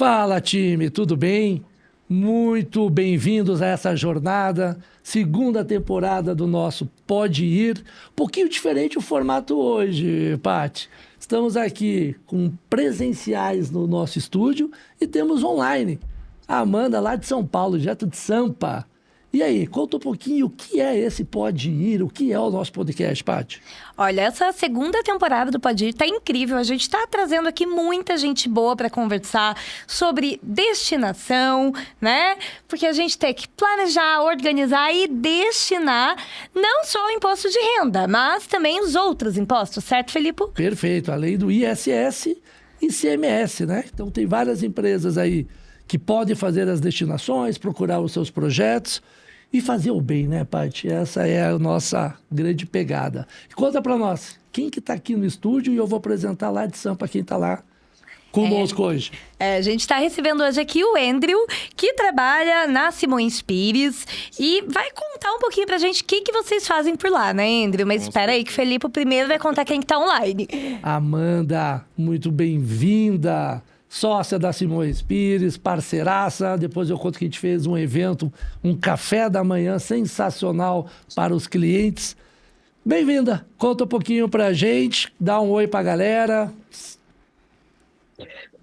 Fala, time, tudo bem? Muito bem-vindos a essa jornada, segunda temporada do nosso Pode Ir. Um pouquinho diferente o formato hoje, Paty. Estamos aqui com presenciais no nosso estúdio e temos online. A Amanda lá de São Paulo, direto de Sampa. E aí, conta um pouquinho o que é esse Pode Ir, o que é o nosso podcast, Paty? Olha, essa segunda temporada do Pode Ir tá incrível. A gente está trazendo aqui muita gente boa para conversar sobre destinação, né? Porque a gente tem que planejar, organizar e destinar não só o imposto de renda, mas também os outros impostos, certo, Felipe? Perfeito, além do ISS e ICMS, né? Então tem várias empresas aí que podem fazer as destinações, procurar os seus projetos e fazer o bem, né, Paty? Essa é a nossa grande pegada. Conta para nós, quem que está aqui no estúdio e eu vou apresentar lá de Sampa quem está lá conosco hoje. A gente está recebendo hoje aqui o Andrew, que trabalha na Simões Pires e vai contar um pouquinho pra gente o que vocês fazem por lá, né, Andrew? Mas espera aí que o Felipe primeiro vai contar quem que tá online. Amanda, muito bem-vinda. Sócia da Simões Pires, parceiraça. Depois eu conto que a gente fez um evento, um café da manhã sensacional para os clientes. Bem-vinda. Conta um pouquinho pra gente, dá um oi pra galera.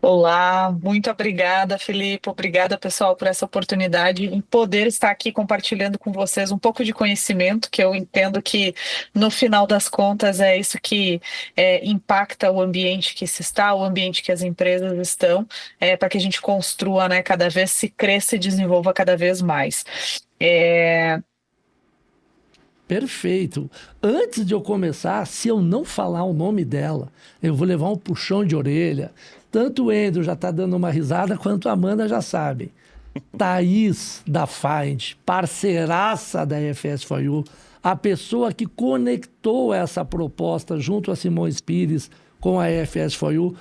Olá, muito obrigada, Felipe. Obrigada, pessoal, por essa oportunidade em poder estar aqui compartilhando com vocês um pouco de conhecimento, que eu entendo que, no final das contas, é isso que impacta o ambiente que se está, o ambiente que as empresas estão, para que a gente construa, né, cada vez se cresça e desenvolva cada vez mais. Perfeito. Antes de eu começar, se eu não falar o nome dela, eu vou levar um puxão de orelha. Tanto o Andrew já está dando uma risada, quanto a Amanda já sabe. Thaís da Find, parceiraça da FS4U, a pessoa que conectou essa proposta junto a Simões Pires com a FS4U,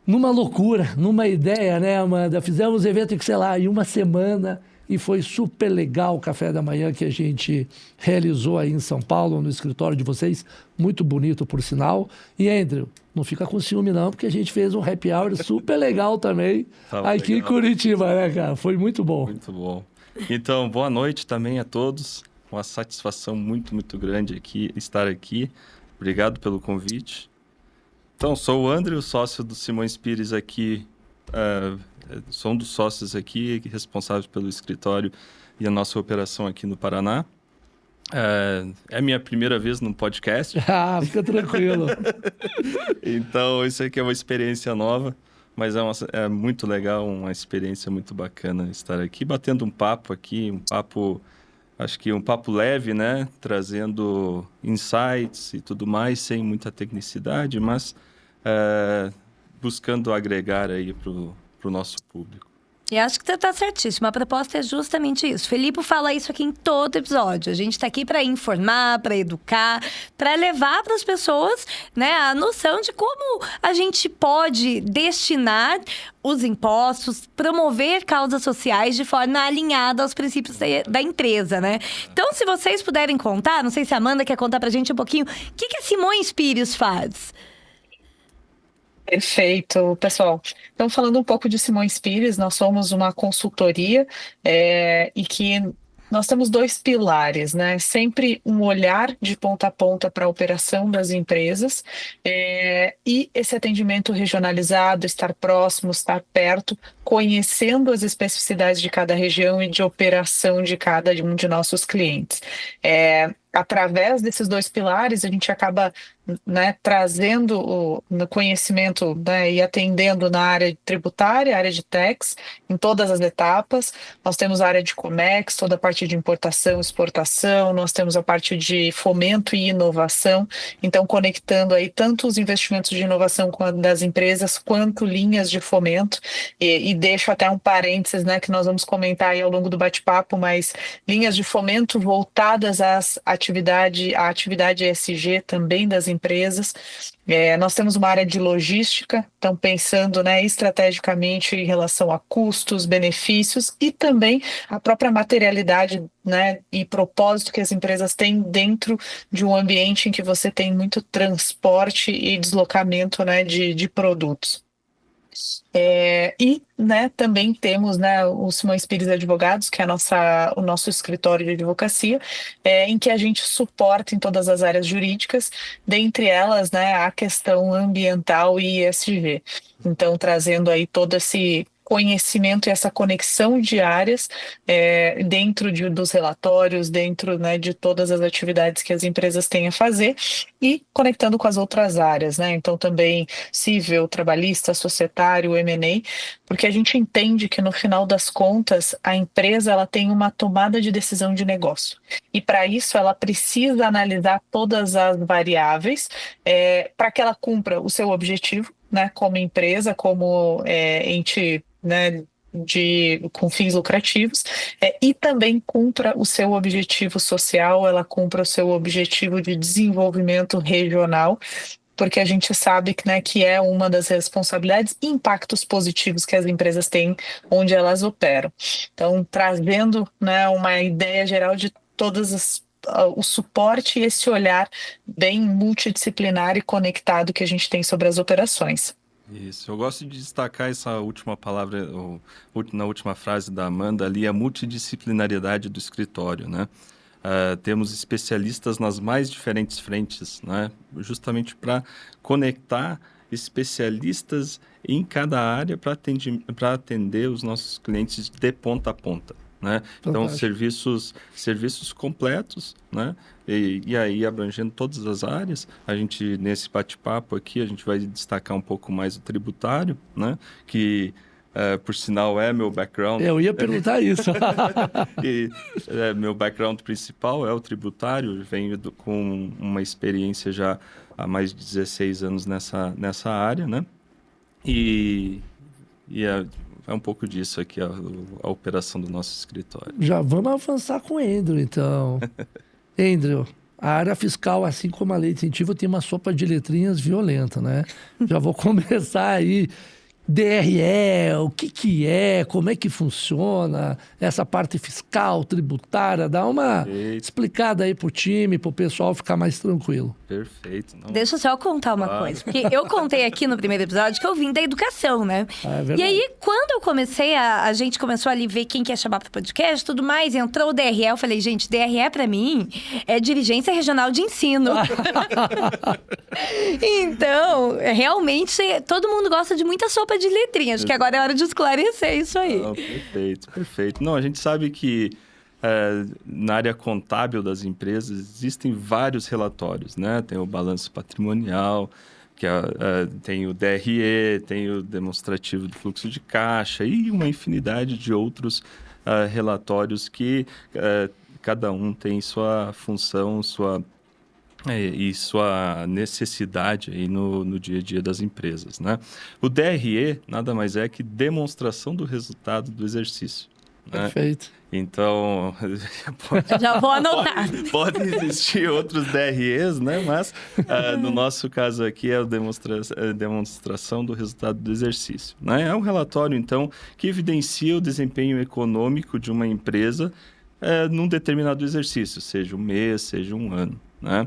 numa loucura, numa ideia, né, Amanda? Fizemos evento em, sei lá, em uma semana e foi super legal o café da manhã que a gente realizou aí em São Paulo, no escritório de vocês. Muito bonito, por sinal. E, Andrew, não fica com ciúme não, porque a gente fez um happy hour super legal também aqui legal. Em Curitiba, né, cara? Foi muito bom. Muito bom. Então, boa noite também a todos. Uma satisfação muito, muito grande aqui, estar aqui. Obrigado pelo convite. Então, sou o Andrew, sócio do Simões Pires aqui. Sou um dos sócios aqui, responsável pelo escritório e a nossa operação aqui no Paraná. É a minha primeira vez num podcast. Ah, fica tranquilo. Então, isso aqui é uma experiência nova, mas é muito legal, uma experiência muito bacana estar aqui, batendo um papo aqui, acho que um papo leve, né? Trazendo insights e tudo mais, sem muita tecnicidade, mas buscando agregar aí para o nosso público. E acho que você está certíssimo. A proposta é justamente isso. Felipe fala isso aqui em todo episódio. A gente está aqui para informar, para educar, para levar para as pessoas, né, a noção de como a gente pode destinar os impostos, promover causas sociais de forma alinhada aos princípios da empresa, né? Então, se vocês puderem contar, não sei se a Amanda quer contar para a gente um pouquinho, o que a Simões Pires faz? Perfeito, pessoal. Então, falando um pouco de Simões Pires, nós somos uma consultoria e que nós temos dois pilares, né? Sempre um olhar de ponta a ponta para a operação das empresas e esse atendimento regionalizado, estar próximo, estar perto, conhecendo as especificidades de cada região e de operação de cada um de nossos clientes. Através desses dois pilares, a gente acaba, né, trazendo o conhecimento, né, e atendendo na área tributária, área de tax, em todas as etapas. Nós temos a área de Comex, toda a parte de importação e exportação, nós temos a parte de fomento e inovação, então conectando aí tanto os investimentos de inovação das empresas, quanto linhas de fomento, e deixo até um parênteses, né, que nós vamos comentar aí ao longo do bate-papo, mas linhas de fomento voltadas à atividade ESG também das empresas. Nós temos uma área de logística, então pensando, né, estrategicamente em relação a custos, benefícios e também a própria materialidade, né, e propósito que as empresas têm dentro de um ambiente em que você tem muito transporte e deslocamento, né, de produtos. E, né, também temos, né, o Simões Pires Advogados, que é o nosso escritório de advocacia, em que a gente suporta em todas as áreas jurídicas, dentre elas, né, a questão ambiental e ESG. Então, trazendo aí todo esse conhecimento e essa conexão de áreas dentro dos relatórios, dentro, né, de todas as atividades que as empresas têm a fazer e conectando com as outras áreas, né? Então, também civil, trabalhista, societário, M&A, porque a gente entende que no final das contas a empresa ela tem uma tomada de decisão de negócio e para isso ela precisa analisar todas as variáveis para que ela cumpra o seu objetivo, né, como empresa, como ente, né, com fins lucrativos, e também cumpra o seu objetivo social, ela cumpra o seu objetivo de desenvolvimento regional, porque a gente sabe que, né, que é uma das responsabilidades e impactos positivos que as empresas têm onde elas operam. Então, trazendo, né, uma ideia geral de o suporte e esse olhar bem multidisciplinar e conectado que a gente tem sobre as operações. Isso, eu gosto de destacar essa última palavra, na última frase da Amanda ali, a multidisciplinariedade do escritório, né? Temos especialistas nas mais diferentes frentes, né? Justamente para conectar especialistas em cada área para atender os nossos clientes de ponta a ponta, né? Então, serviços completos, né? E aí, abrangendo todas as áreas, a gente, nesse bate-papo aqui, a gente vai destacar um pouco mais o tributário, né? Que, por sinal, é meu background. Eu ia perguntar isso. Meu background principal é o tributário, venho com uma experiência já há mais de 16 anos nessa área, né? E é um pouco disso aqui, a operação do nosso escritório. Já vamos avançar com o Andrew, então. Andrew, a área fiscal, assim como a lei de incentivo, tem uma sopa de letrinhas violenta, né? Já vou começar aí. DRE, o que é, como é que funciona, essa parte fiscal, tributária, dá uma explicada aí pro time, pro pessoal ficar mais tranquilo. Perfeito. Não... Deixa eu só contar uma coisa, porque eu contei aqui no primeiro episódio que eu vim da educação, né? É verdade. E aí, quando eu comecei, a gente começou ali a ver quem quer chamar pro podcast e tudo mais, entrou o DRE, eu falei, gente, DRE pra mim é Dirigência Regional de Ensino. Então, realmente, todo mundo gosta de muita sopa de letrinhas, que agora é hora de esclarecer isso aí. Não, perfeito. Não, a gente sabe que na área contábil das empresas existem vários relatórios, né? Tem o balanço patrimonial, que tem o DRE, tem o demonstrativo do fluxo de caixa e uma infinidade de outros relatórios que cada um tem sua função, e sua necessidade aí no dia a dia das empresas, né? O DRE nada mais é que demonstração do resultado do exercício. Né? Perfeito. Então, já vou anotar. Podem existir outros DREs, né? Mas no nosso caso aqui é a demonstração do resultado do exercício. Né? É um relatório, então, que evidencia o desempenho econômico de uma empresa num determinado exercício, seja um mês, seja um ano. Né?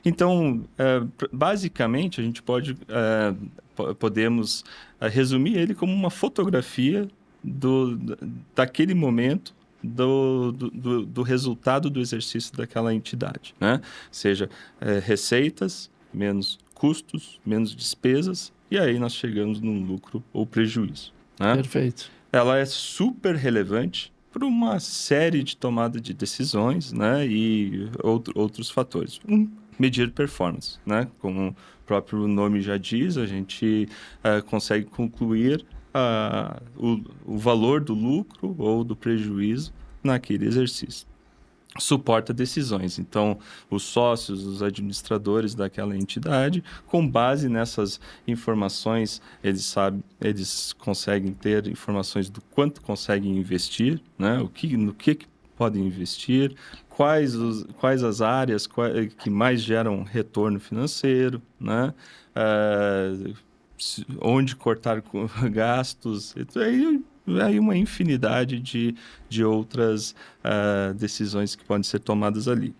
Então, basicamente, a gente podemos resumir ele como uma fotografia daquele momento do resultado do exercício daquela entidade, né? Seja receitas, menos custos, menos despesas, e aí nós chegamos num lucro ou prejuízo. Né? Perfeito. Ela é super relevante por uma série de tomada de decisões, né, e outros fatores. Medir performance, né? Como o próprio nome já diz, a gente consegue concluir o valor do lucro ou do prejuízo naquele exercício. Suporta decisões. Então, os sócios, os administradores daquela entidade, com base nessas informações, eles conseguem ter informações do quanto conseguem investir, né? No que podem investir, quais as áreas que mais geram retorno financeiro, né? Onde cortar gastos, aí uma infinidade de outras decisões que podem ser tomadas ali.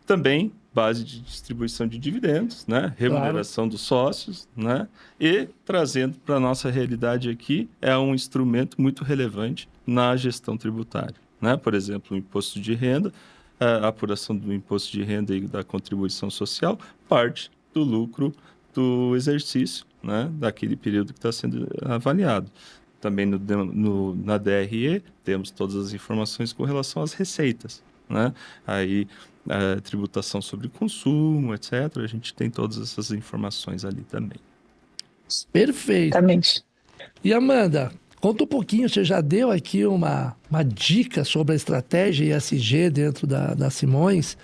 Também base de distribuição de dividendos, né? Remuneração dos sócios, né? E trazendo para a nossa realidade aqui, é um instrumento muito relevante na gestão tributária, né? Por exemplo, o imposto de renda, a apuração do imposto de renda e da contribuição social, parte do lucro do exercício, né? Daquele período que está sendo avaliado. Também na DRE temos todas as informações com relação às receitas, né? Aí, a tributação sobre consumo, etc. A gente tem todas essas informações ali também. Perfeito. Exatamente. E Amanda, conta um pouquinho, você já deu aqui uma dica sobre a estratégia ESG dentro da Simões.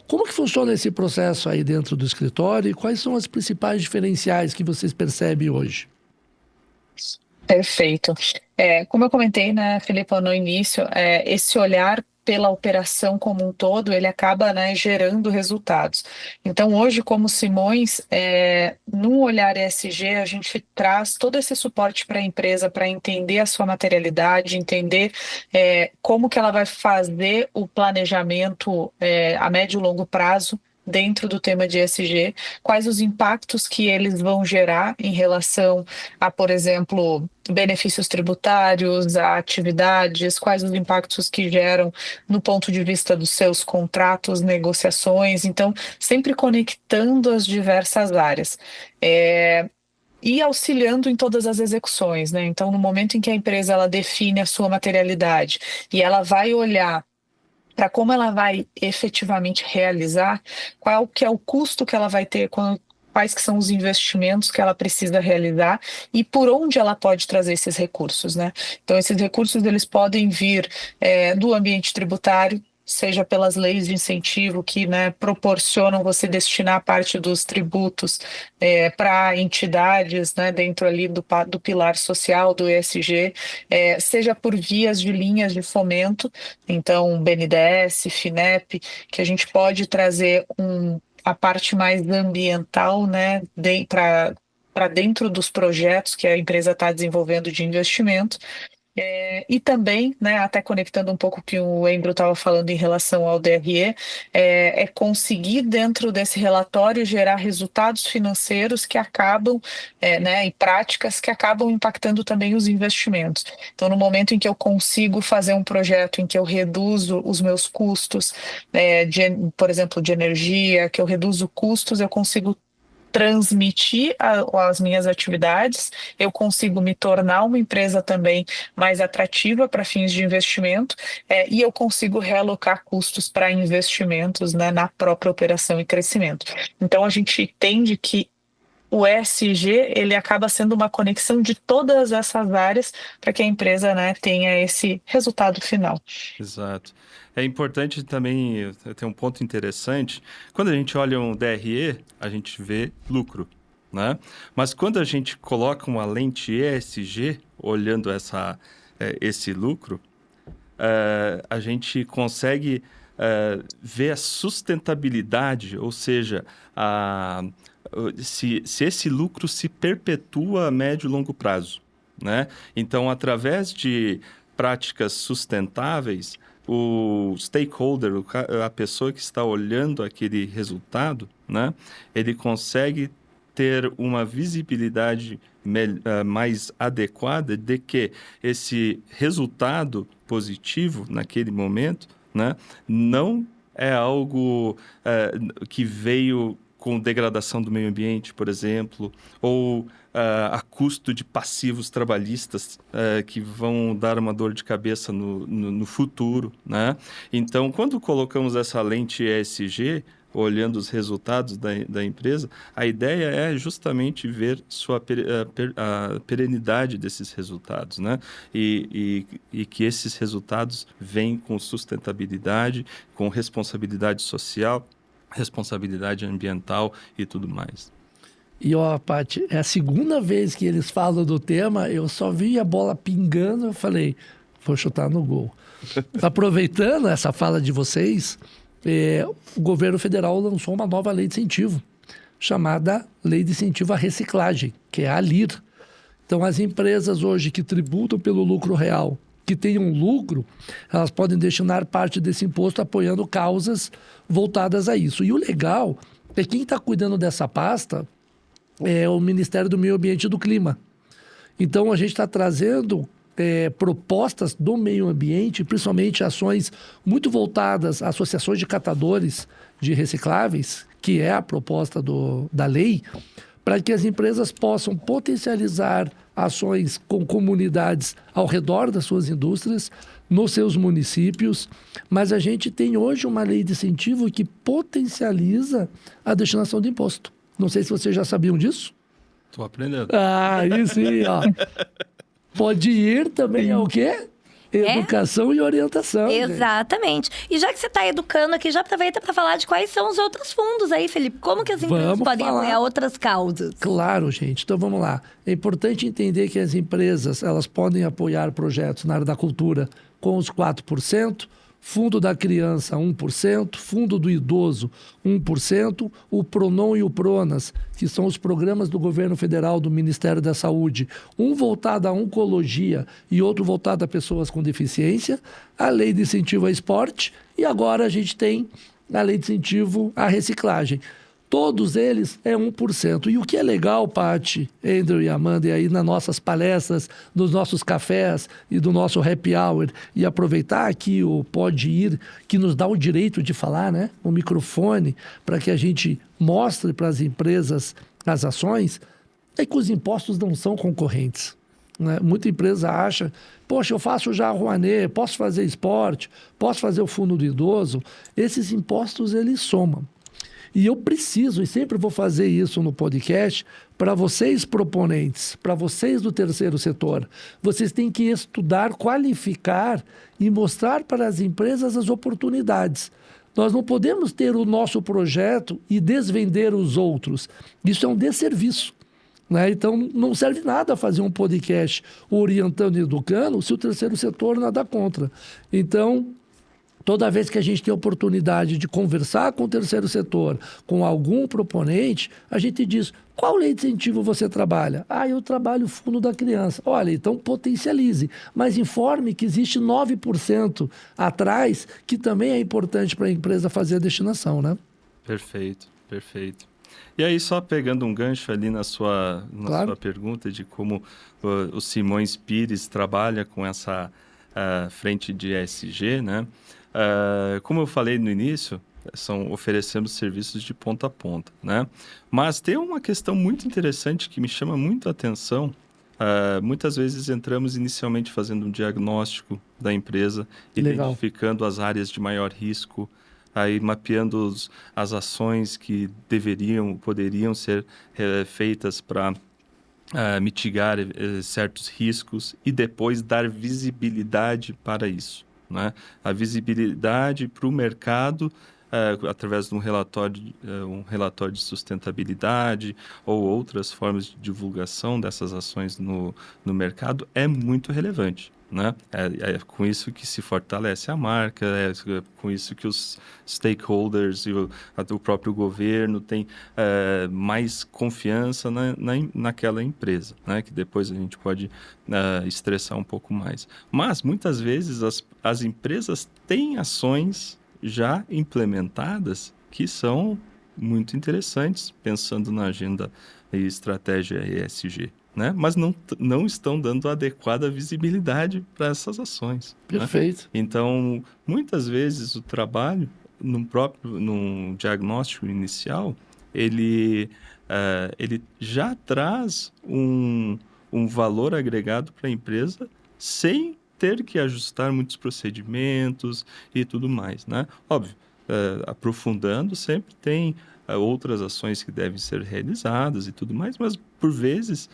Como que funciona esse processo aí dentro do escritório e quais são as principais diferenciais que vocês percebem hoje? Perfeito. Como eu comentei, né, Filipe, no início, esse olhar pela operação como um todo, ele acaba, né, gerando resultados. Então, hoje, como Simões, num olhar ESG, a gente traz todo esse suporte para a empresa para entender a sua materialidade, entender como que ela vai fazer o planejamento a médio e longo prazo dentro do tema de ESG, quais os impactos que eles vão gerar em relação a, por exemplo, benefícios tributários, a atividades, quais os impactos que geram no ponto de vista dos seus contratos, negociações, então sempre conectando as diversas áreas. E auxiliando em todas as execuções, né? Então, no momento em que a empresa ela define a sua materialidade e ela vai olhar para como ela vai efetivamente realizar, qual que é o custo que ela vai ter, quais que são os investimentos que ela precisa realizar e por onde ela pode trazer esses recursos, né? Então, esses recursos eles podem vir do ambiente tributário, seja pelas leis de incentivo que, né, proporcionam você destinar parte dos tributos para entidades, né, dentro ali do pilar social, do ESG, seja por vias de linhas de fomento, então BNDES, FINEP, que a gente pode trazer a parte mais ambiental, né, para dentro dos projetos que a empresa está desenvolvendo de investimento. E também, né, até conectando um pouco o que o Embro estava falando em relação ao DRE, conseguir dentro desse relatório gerar resultados financeiros que acabam, né, e práticas que acabam impactando também os investimentos. Então, no momento em que eu consigo fazer um projeto em que eu reduzo os meus custos, por exemplo, de energia, que eu reduzo custos, eu consigo transmitir as minhas atividades, eu consigo me tornar uma empresa também mais atrativa para fins de investimento e eu consigo realocar custos para investimentos, né, na própria operação e crescimento. Então, a gente entende que o ESG ele acaba sendo uma conexão de todas essas áreas para que a empresa, né, tenha esse resultado final. Exato. É importante também, tem um ponto interessante, quando a gente olha um DRE, a gente vê lucro, né? Mas quando a gente coloca uma lente ESG, olhando esse lucro, a gente consegue ver a sustentabilidade, ou seja, se esse lucro se perpetua a médio e longo prazo, né? Então, através de práticas sustentáveis, o stakeholder, a pessoa que está olhando aquele resultado, né, ele consegue ter uma visibilidade mais adequada de que esse resultado positivo naquele momento, né, não é algo que veio com degradação do meio ambiente, por exemplo, ou a custo de passivos trabalhistas que vão dar uma dor de cabeça no futuro, né? Então, quando colocamos essa lente ESG, olhando os resultados da empresa, a ideia é justamente ver a perenidade desses resultados, né? E que esses resultados vêm com sustentabilidade, com responsabilidade social, responsabilidade ambiental e tudo mais. E ó, Paty, é a segunda vez que eles falam do tema, eu só vi a bola pingando, eu falei, vou chutar no gol. Aproveitando essa fala de vocês, o governo federal lançou uma nova lei de incentivo, chamada Lei de Incentivo à Reciclagem, que é a LIR. Então, as empresas hoje que tributam pelo lucro real que tenham lucro, elas podem destinar parte desse imposto apoiando causas voltadas a isso. E o legal é que quem está cuidando dessa pasta é o Ministério do Meio Ambiente e do Clima. Então, a gente está trazendo propostas do meio ambiente, principalmente ações muito voltadas a associações de catadores de recicláveis, que é a proposta da lei, para que as empresas possam potencializar ações com comunidades ao redor das suas indústrias, nos seus municípios. Mas a gente tem hoje uma lei de incentivo que potencializa a destinação de imposto. Não sei se vocês já sabiam disso. Estou aprendendo. Ah, aí sim, ó. Pode ir também ao quê? Educação e orientação. Exatamente. Gente. E já que você está educando aqui, já aproveita para falar de quais são os outros fundos aí, Felipe. Como que as empresas podem apoiar outras causas? Claro, gente. Então, vamos lá. É importante entender que as empresas elas podem apoiar projetos na área da cultura com os 4%, Fundo da Criança, 1%, Fundo do Idoso, 1%, o PRONON e o PRONAS, que são os programas do governo federal, do Ministério da Saúde, um voltado à oncologia e outro voltado a pessoas com deficiência, a Lei de Incentivo ao Esporte e agora a gente tem a Lei de Incentivo à Reciclagem. Todos eles é 1%. E o que é legal, Paty, Andrew e Amanda, e aí nas nossas palestras, nos nossos cafés e do nosso happy hour, e aproveitar aqui o Pode Ir, que nos dá o direito de falar, né? O microfone, para que a gente mostre para as empresas as ações, é que os impostos não são concorrentes. Né? Muita empresa acha, poxa, eu faço já a Rouanet, posso fazer esporte, posso fazer o fundo do idoso. Esses impostos, eles somam. E eu preciso, e sempre vou fazer isso no podcast, para vocês proponentes, para vocês do terceiro setor, vocês têm que estudar, qualificar e mostrar para as empresas as oportunidades. Nós não podemos ter o nosso projeto e desvender os outros. Isso é um desserviço. Né? Então, não serve nada fazer um podcast orientando e educando se o terceiro setor nada contra. Então, toda vez que a gente tem a oportunidade de conversar com o terceiro setor, com algum proponente, a gente diz, qual lei de incentivo você trabalha? Ah, eu trabalho o Fundo da Criança. Olha, então potencialize, mas informe que existe 9% atrás, que também é importante para a empresa fazer a destinação, né? Perfeito, perfeito. E aí, só pegando um gancho ali na sua pergunta de como o Simões Pires trabalha com essa frente de ESG, né? Como eu falei no início, oferecemos serviços de ponta a ponta, né? Mas tem uma questão muito interessante que me chama muito a atenção. Muitas vezes entramos inicialmente fazendo um diagnóstico da empresa, identificando as áreas de maior risco, aí mapeando as ações que poderiam ser feitas para mitigar certos riscos e depois dar visibilidade para isso. Né? A visibilidade para o mercado através de um relatório de sustentabilidade ou outras formas de divulgação dessas ações no mercado é muito relevante. Né? É com isso que se fortalece a marca, é com isso que os stakeholders e o próprio governo têm mais confiança naquela empresa, né? Que depois a gente pode estressar um pouco mais. Mas, muitas vezes, as empresas têm ações já implementadas que são muito interessantes, pensando na agenda e estratégia ESG. Né? Mas não estão dando adequada visibilidade para essas ações. Perfeito. Né? Então, muitas vezes o trabalho, num diagnóstico inicial, ele já traz um valor agregado para a empresa sem ter que ajustar muitos procedimentos e tudo mais. Né? Óbvio, aprofundando, sempre tem outras ações que devem ser realizadas e tudo mais, mas, por vezes,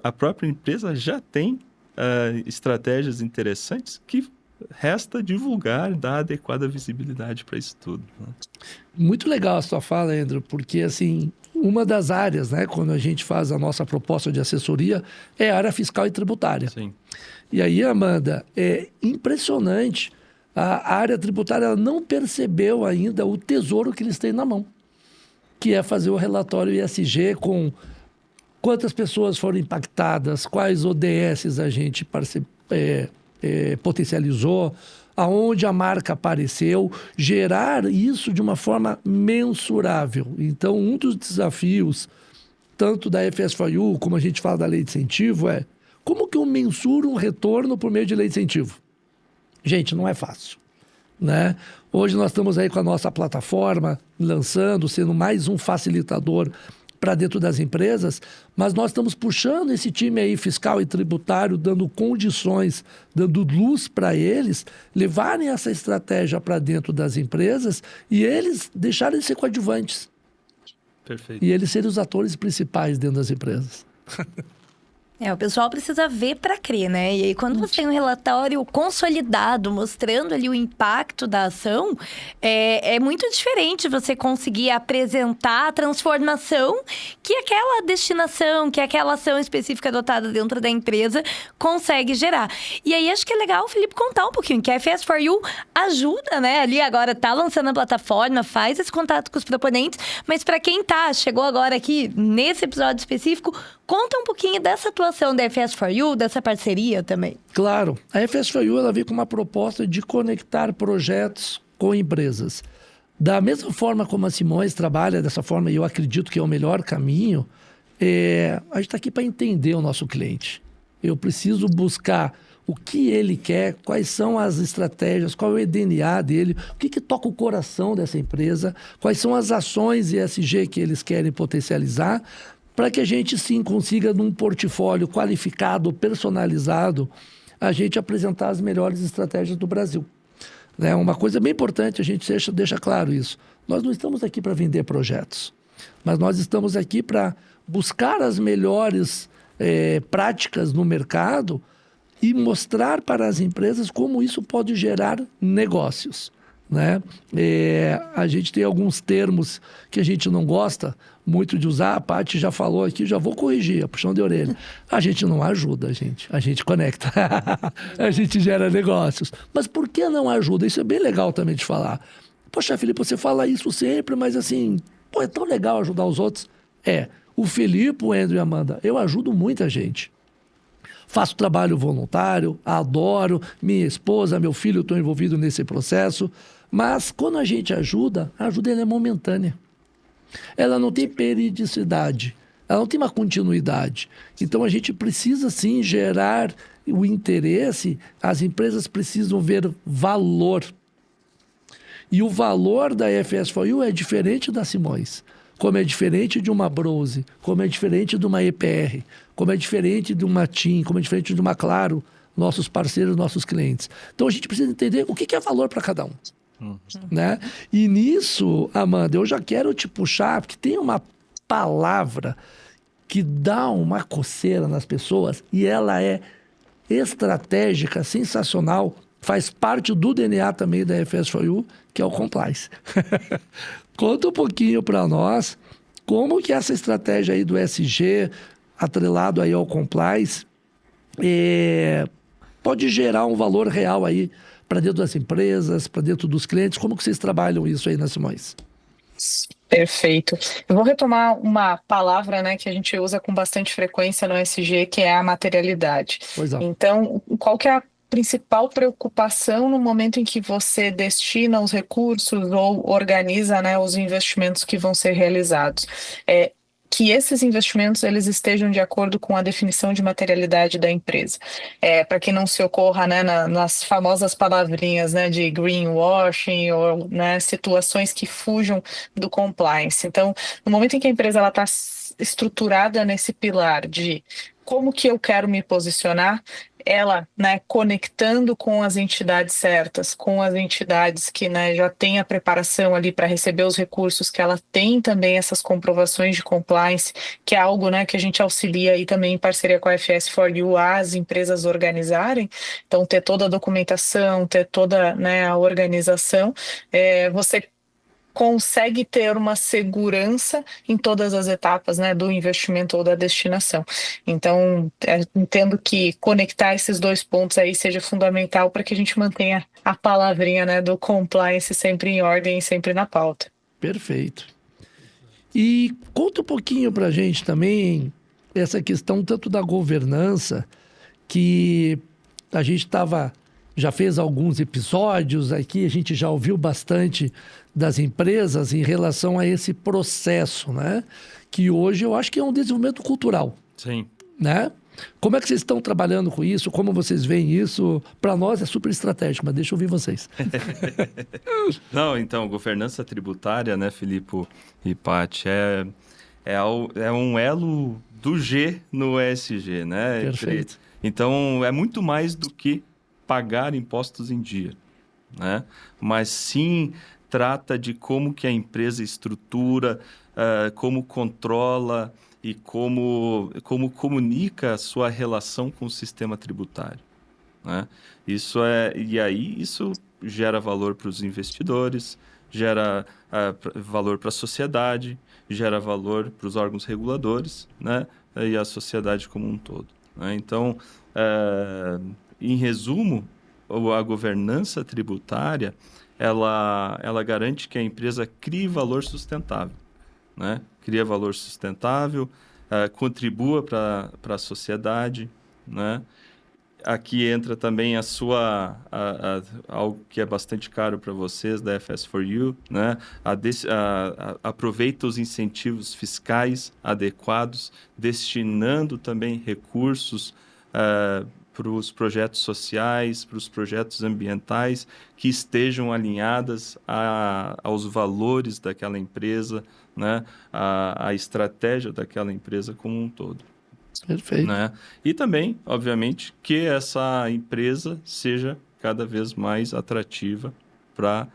a própria empresa já tem estratégias interessantes que resta divulgar, dar adequada visibilidade para isso tudo. Né? Muito legal a sua fala, Andrew, porque assim, uma das áreas, né, quando a gente faz a nossa proposta de assessoria, é a área fiscal e tributária. Sim. E aí, Amanda, é impressionante, a área tributária ela não percebeu ainda o tesouro que eles têm na mão, que é fazer o relatório ESG com quantas pessoas foram impactadas, quais ODSs a gente potencializou, aonde a marca apareceu, gerar isso de uma forma mensurável. Então, um dos desafios, tanto da FS4U, como a gente fala da lei de incentivo, é como que eu mensuro um retorno por meio de lei de incentivo? Gente, não é fácil, né? Hoje nós estamos aí com a nossa plataforma, lançando, sendo mais um facilitador para dentro das empresas, mas nós estamos puxando esse time aí fiscal e tributário, dando condições, dando luz para eles, levarem essa estratégia para dentro das empresas e eles deixarem de ser coadjuvantes. Perfeito. E eles serem os atores principais dentro das empresas. O pessoal precisa ver para crer, né? E aí, quando você tem um relatório consolidado, mostrando ali o impacto da ação, é muito diferente você conseguir apresentar a transformação que aquela destinação, que aquela ação específica adotada dentro da empresa consegue gerar. E aí, acho que é legal o Felipe contar um pouquinho, que a FS4U ajuda, né? Ali agora tá lançando a plataforma, faz esse contato com os proponentes, mas para quem chegou agora aqui nesse episódio específico, conta um pouquinho dessa atuação da FS4U, dessa parceria também. Claro, a FS4U ela veio com uma proposta de conectar projetos com empresas. Da mesma forma como a Simões trabalha dessa forma, e eu acredito que é o melhor caminho, a gente está aqui para entender o nosso cliente. Eu preciso buscar o que ele quer, quais são as estratégias, qual é o DNA dele, o que toca o coração dessa empresa, quais são as ações ESG que eles querem potencializar, para que a gente, sim, consiga, num portfólio qualificado, personalizado, a gente apresentar as melhores estratégias do Brasil. Né? Uma coisa bem importante, a gente deixa claro isso. Nós não estamos aqui para vender projetos, mas nós estamos aqui para buscar as melhores práticas no mercado e mostrar para as empresas como isso pode gerar negócios. Né? A gente tem alguns termos que a gente não gosta muito de usar, a Paty já falou aqui, já vou corrigir, puxão de orelha. A gente não ajuda, a gente conecta, a gente gera negócios. Mas por que não ajuda? Isso é bem legal também de falar. Poxa, Felipe, você fala isso sempre, mas assim, é tão legal ajudar os outros. O Felipe, o Andrew e a Amanda, eu ajudo muita gente. Faço trabalho voluntário, adoro, minha esposa, meu filho estão envolvidos nesse processo. Mas quando a gente ajuda, a ajuda ela é momentânea. Ela não tem periodicidade, ela não tem uma continuidade. Então a gente precisa sim gerar o interesse, as empresas precisam ver valor. E o valor da FS4U é diferente da Simões, como é diferente de uma Brose, como é diferente de uma EPR, como é diferente de uma TIM, como é diferente de uma Claro, nossos parceiros, nossos clientes. Então a gente precisa entender o que é valor para cada um. Né? E nisso, Amanda, eu já quero te puxar, porque tem uma palavra que dá uma coceira nas pessoas e ela é estratégica, sensacional, faz parte do DNA também da FS4U, que é o compliance. Conta um pouquinho para nós como que essa estratégia aí do SG, atrelado aí ao compliance, pode gerar um valor real aí para dentro das empresas, para dentro dos clientes. Como que vocês trabalham isso aí na Simões? Perfeito. Eu vou retomar uma palavra, né, que a gente usa com bastante frequência no SG, que é a materialidade. Pois é. Então, qual que é a principal preocupação no momento em que você destina os recursos ou organiza, né, os investimentos que vão ser realizados? Que esses investimentos eles estejam de acordo com a definição de materialidade da empresa. Para que não se ocorra, né, nas famosas palavrinhas, né, de greenwashing ou, né, situações que fujam do compliance. Então, no momento em que a empresa está estruturada nesse pilar de como que eu quero me posicionar, ela, né, conectando com as entidades certas, com as entidades que, né, já têm a preparação ali para receber os recursos, que ela tem também essas comprovações de compliance, que é algo, né, que a gente auxilia aí também em parceria com a FS4U as empresas organizarem. Então, ter toda a documentação, ter toda, né, a organização, você consegue ter uma segurança em todas as etapas, né, do investimento ou da destinação. Então, entendo que conectar esses dois pontos aí seja fundamental para que a gente mantenha a palavrinha, né, do compliance sempre em ordem e sempre na pauta. Perfeito. E conta um pouquinho para a gente também essa questão tanto da governança, que A gente já fez alguns episódios aqui, a gente já ouviu bastante das empresas em relação a esse processo, né? Que hoje eu acho que é um desenvolvimento cultural, Sim. né? Como é que vocês estão trabalhando com isso? Como vocês veem isso? Para nós é super estratégico, mas deixa eu ouvir vocês. Não, então, governança tributária, né, Filipe e Paty, é um elo do G no ESG, né? Perfeito. Então, é muito mais do que pagar impostos em dia, né? Mas sim trata de como que a empresa estrutura, como controla e como comunica a sua relação com o sistema tributário, né? E aí isso gera valor para os investidores, gera valor para a sociedade, gera valor para os órgãos reguladores, né? E a sociedade como um todo, né? Então, em resumo, a governança tributária, ela garante que a empresa crie valor sustentável, né? Cria valor sustentável, contribua para a sociedade, né? Aqui entra também algo que é bastante caro para vocês, da FS4U, né? Aproveita os incentivos fiscais adequados, destinando também recursos para os projetos sociais, para os projetos ambientais que estejam alinhadas aos valores daquela empresa, né? A estratégia daquela empresa como um todo. Perfeito. Né? E também, obviamente, que essa empresa seja cada vez mais atrativa para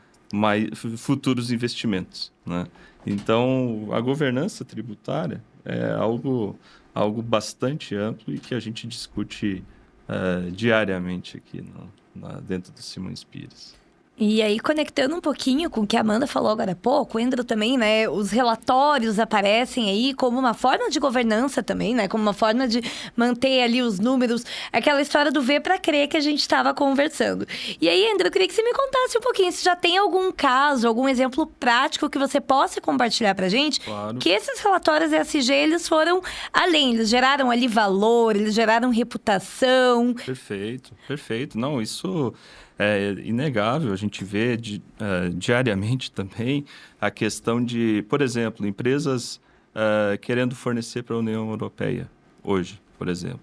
futuros investimentos, né? Então, a governança tributária é algo bastante amplo e que a gente discute diariamente aqui dentro do Simões Pires. E aí, conectando um pouquinho com o que a Amanda falou agora há pouco, o Endro também, né? Os relatórios aparecem aí como uma forma de governança também, né? Como uma forma de manter ali os números, aquela história do ver para crer que a gente estava conversando. E aí, Endro, eu queria que você me contasse um pouquinho, se já tem algum caso, algum exemplo prático que você possa compartilhar pra gente, Claro. que esses relatórios ESG, eles foram além, eles geraram ali valor, eles geraram reputação. Perfeito. Não, isso é inegável, a gente vê diariamente também a questão de, por exemplo, empresas querendo fornecer para a União Europeia hoje, por exemplo.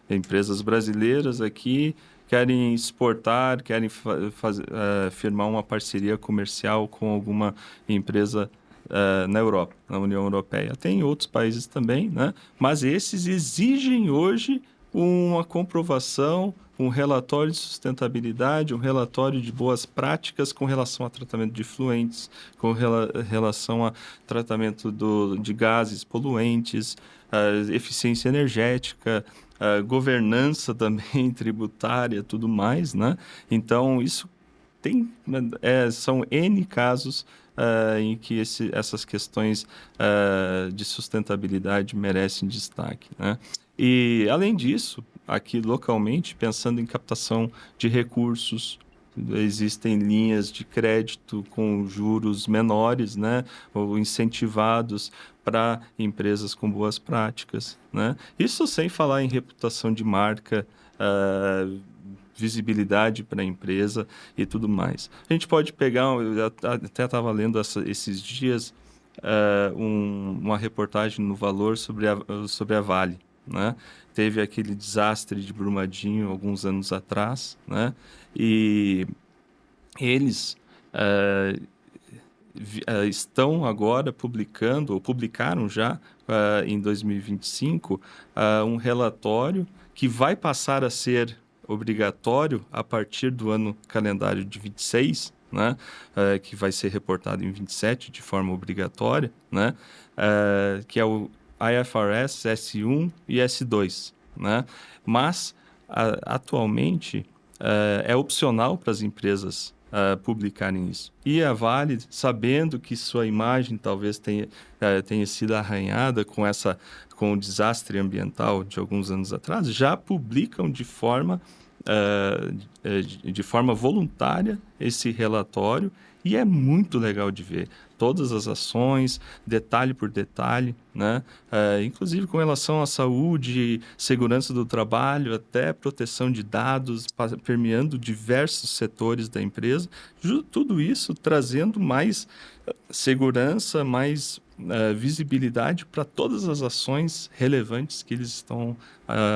Empresas brasileiras aqui querem exportar, querem firmar uma parceria comercial com alguma empresa na Europa, na União Europeia. Tem outros países também, né? Mas esses exigem hoje uma comprovação, um relatório de sustentabilidade, um relatório de boas práticas com relação a tratamento de efluentes, com relação a tratamento de gases poluentes, eficiência energética, governança também tributária, tudo mais, né? Então, isso são N casos em que essas questões de sustentabilidade merecem destaque, né? E, além disso, aqui localmente, pensando em captação de recursos, existem linhas de crédito com juros menores, né, ou incentivados para empresas com boas práticas, né? Isso sem falar em reputação de marca, visibilidade para a empresa e tudo mais. A gente pode pegar, eu até estava lendo esses dias uma reportagem no Valor sobre a Vale, né? Teve aquele desastre de Brumadinho alguns anos atrás, né? E eles estão agora publicaram já em 2025 um relatório que vai passar a ser obrigatório a partir do ano calendário de 26, né? Que vai ser reportado em 27 de forma obrigatória, né? Que é o IFRS S1 e S2, né? Mas, atualmente, é opcional para as empresas publicarem isso. E a Vale, sabendo que sua imagem talvez tenha sido arranhada com o desastre ambiental de alguns anos atrás, já publicam de forma voluntária esse relatório E é muito legal de ver todas as ações, detalhe por detalhe, né? Inclusive com relação à saúde, segurança do trabalho, até proteção de dados, permeando diversos setores da empresa, tudo isso trazendo mais segurança, mais visibilidade para todas as ações relevantes que eles estão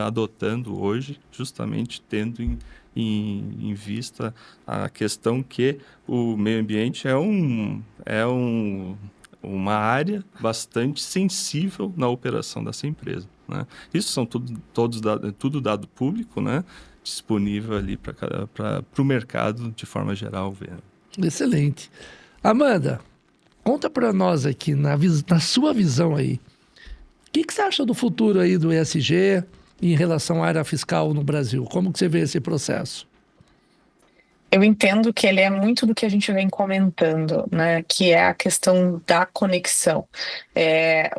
adotando hoje, justamente tendo em vista a questão que o meio ambiente uma área bastante sensível na operação dessa empresa, né? Isso são tudo dado público, né? Disponível ali para o mercado de forma geral ver. Excelente. Amanda, conta para nós aqui, na sua visão aí, o que você acha do futuro aí do ESG em relação à área fiscal no Brasil? Como que você vê esse processo? Eu entendo que ele é muito do que a gente vem comentando, né? Que é a questão da conexão.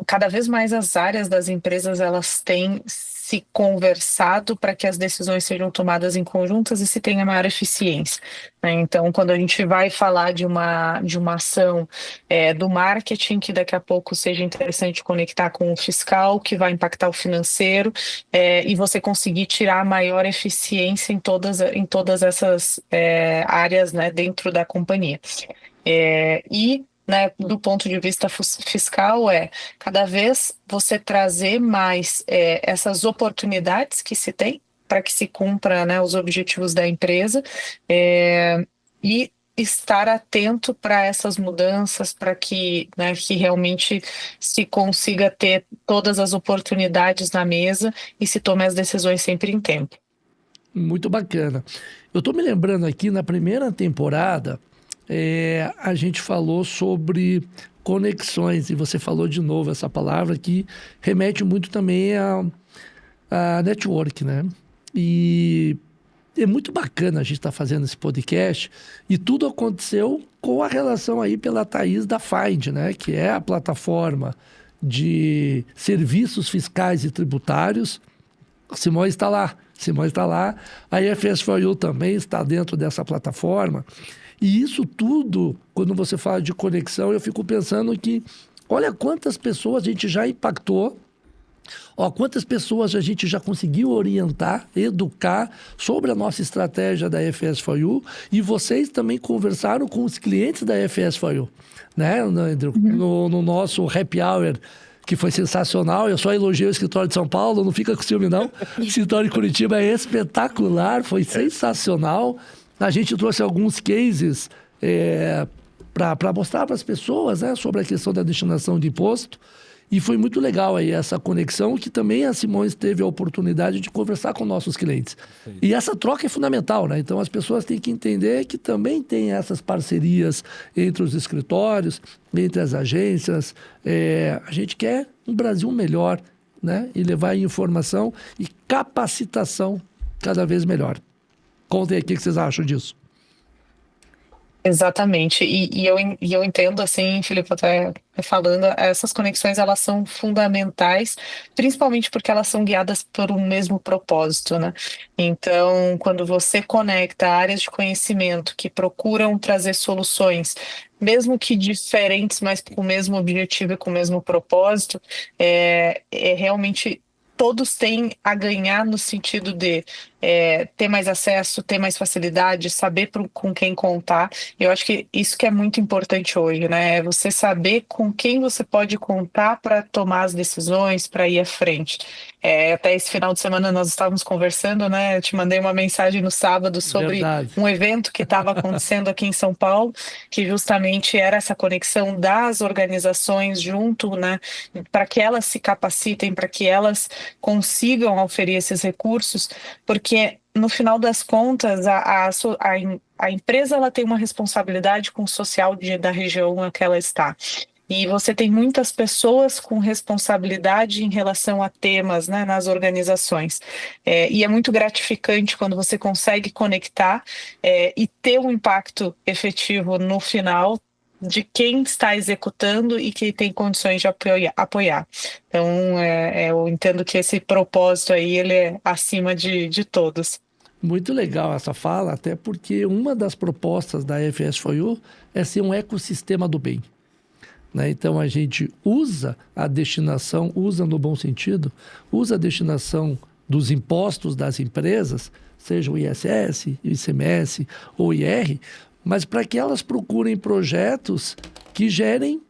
Cada vez mais as áreas das empresas elas têm se conversado para que as decisões sejam tomadas em conjuntas e se tenha maior eficiência, né? Então, quando a gente vai falar de uma ação do marketing, que daqui a pouco seja interessante conectar com o fiscal, que vai impactar o financeiro, e você conseguir tirar maior eficiência em todas essas áreas, né, dentro da companhia. Né, do ponto de vista fiscal, cada vez você trazer mais essas oportunidades que se tem para que se cumpra, né, os objetivos da empresa, e estar atento para essas mudanças, para que, né, que realmente se consiga ter todas as oportunidades na mesa e se tome as decisões sempre em tempo. Muito bacana. Eu estou me lembrando aqui, na primeira temporada, a gente falou sobre conexões, e você falou de novo essa palavra que remete muito também a network, né? E é muito bacana a gente estar fazendo esse podcast, e tudo aconteceu com a relação aí pela Thaís da Find, né? Que é a plataforma de serviços fiscais e tributários. Simões está lá. A IFS4U também está dentro dessa plataforma. E isso tudo, quando você fala de conexão, eu fico pensando que, olha quantas pessoas a gente já impactou, quantas pessoas a gente já conseguiu orientar, educar sobre a nossa estratégia da IFS4U, e vocês também conversaram com os clientes da IFS4U, né, Andrew? No nosso happy hour, que foi sensacional. Eu só elogiei o escritório de São Paulo, não fica com ciúme não. O escritório de Curitiba é espetacular, foi sensacional. A gente trouxe alguns cases para mostrar para as pessoas, né, sobre a questão da destinação de imposto. E foi muito legal aí essa conexão, que também a Simões teve a oportunidade de conversar com nossos clientes. E essa troca é fundamental, né? Então as pessoas têm que entender que também tem essas parcerias entre os escritórios, entre as agências. A gente quer um Brasil melhor, né? E levar informação e capacitação cada vez melhor. Contem aí o que vocês acham disso. Exatamente, e eu entendo, assim, Filipe, até falando, essas conexões elas são fundamentais, principalmente porque elas são guiadas por um mesmo propósito, né? Então, quando você conecta áreas de conhecimento que procuram trazer soluções, mesmo que diferentes, mas com o mesmo objetivo e com o mesmo propósito, realmente todos têm a ganhar no sentido de ter mais acesso, ter mais facilidade, saber com quem contar. Eu acho que isso que é muito importante hoje, né? É você saber com quem você pode contar para tomar as decisões, para ir à frente. Até esse final de semana nós estávamos conversando, né? Eu te mandei uma mensagem no sábado sobre um evento que estava acontecendo aqui em São Paulo, que justamente era essa conexão das organizações junto, né? Para que elas se capacitem, para que elas consigam oferecer esses recursos, porque no final das contas a empresa ela tem uma responsabilidade com o social da região em que ela está. E você tem muitas pessoas com responsabilidade em relação a temas, né, nas organizações. E é muito gratificante quando você consegue conectar e ter um impacto efetivo no final de quem está executando e que tem condições de apoiar. Então, eu entendo que esse propósito aí, ele é acima de todos. Muito legal essa fala, até porque uma das propostas da FS4U é ser um ecossistema do bem. Né? Então, a gente usa a destinação, usa no bom sentido, usa a destinação dos impostos das empresas, seja o ISS, ICMS ou IR, mas para que elas procurem projetos que gerem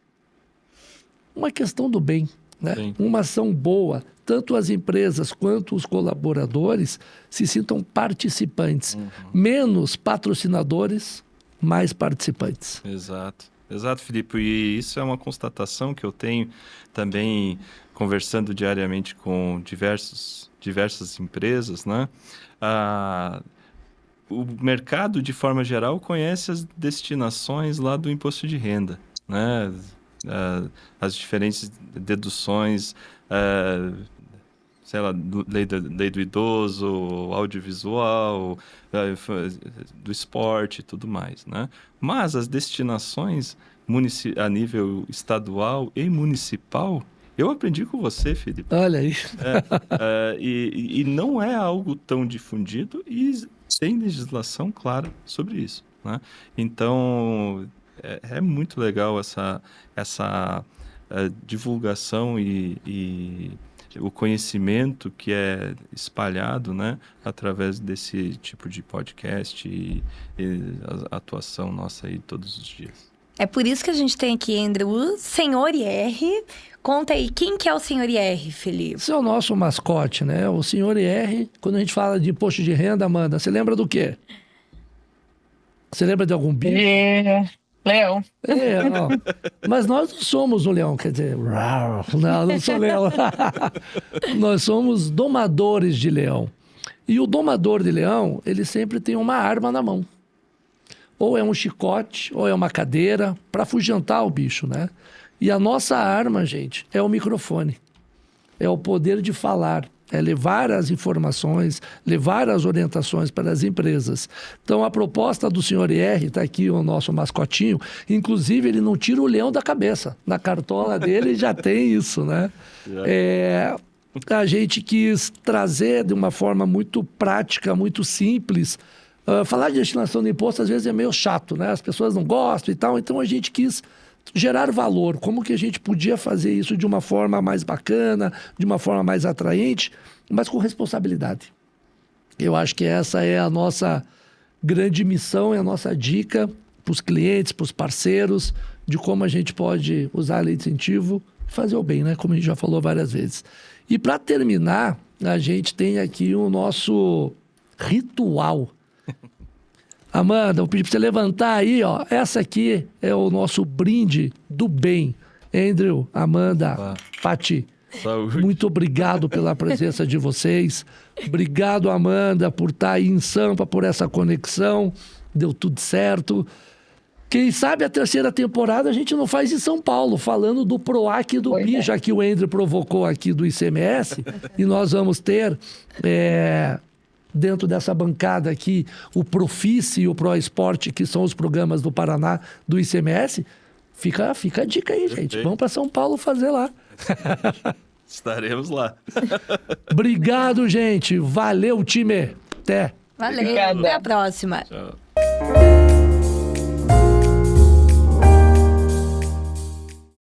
uma questão do bem, né? Uma ação boa. Tanto as empresas quanto os colaboradores se sintam participantes. Menos patrocinadores, mais participantes. Exato. Exato, Filipe. E isso é uma constatação que eu tenho também conversando diariamente com diversas empresas, né? O mercado, de forma geral, conhece as destinações lá do imposto de renda, né? As diferentes deduções, sei lá, lei do idoso, audiovisual, do esporte e tudo mais, né? Mas as destinações a nível estadual e municipal, eu aprendi com você, Felipe. Olha aí. E não é algo tão difundido e tem legislação clara sobre isso, né? Então, é muito legal essa divulgação e o conhecimento que é espalhado, né, através desse tipo de podcast e a atuação nossa aí todos os dias. É por isso que a gente tem aqui, Andrew, o Senhor IR. Conta aí, quem que é o Senhor IR, Felipe? Esse é o nosso mascote, né? O Senhor IR, quando a gente fala de imposto de renda, Amanda, você lembra do quê? Você lembra de algum bicho? Leão. Não. Mas nós não somos o leão, quer dizer, não sou leão. Nós somos domadores de leão. E o domador de leão, ele sempre tem uma arma na mão. Ou é um chicote, ou é uma cadeira, para afugentar o bicho, né? E a nossa arma, gente, é o microfone. É o poder de falar. É levar as informações, levar as orientações para as empresas. Então, a proposta do Senhor IR, está aqui o nosso mascotinho, inclusive ele não tira o leão da cabeça. Na cartola dele já tem isso, né? A gente quis trazer de uma forma muito prática, muito simples. Falar de destinação de imposto às vezes é meio chato, né? As pessoas não gostam e tal, então a gente quis gerar valor. Como que a gente podia fazer isso de uma forma mais bacana, de uma forma mais atraente, mas com responsabilidade. Eu acho que essa é a nossa grande missão, é a nossa dica para os clientes, para os parceiros, de como a gente pode usar a lei de incentivo e fazer o bem, né? Como a gente já falou várias vezes. E para terminar, a gente tem aqui o nosso ritual. Amanda, vou pedir para você levantar aí, ó. Essa aqui é o nosso brinde do bem. Andrew, Amanda, Pati, muito obrigado pela presença de vocês. Obrigado, Amanda, por estar aí em Sampa, por essa conexão. Deu tudo certo. Quem sabe a terceira temporada a gente não faz em São Paulo, falando do PROAC e do PI, já que o Andrew provocou aqui do ICMS. E nós vamos ter... dentro dessa bancada aqui, o Profice e o ProEsporte, que são os programas do Paraná do ICMS, fica a dica aí, gente. Vamos para São Paulo fazer lá. Estaremos lá. Obrigado, gente. Valeu, time. Até. Valeu. Até a próxima. Tchau.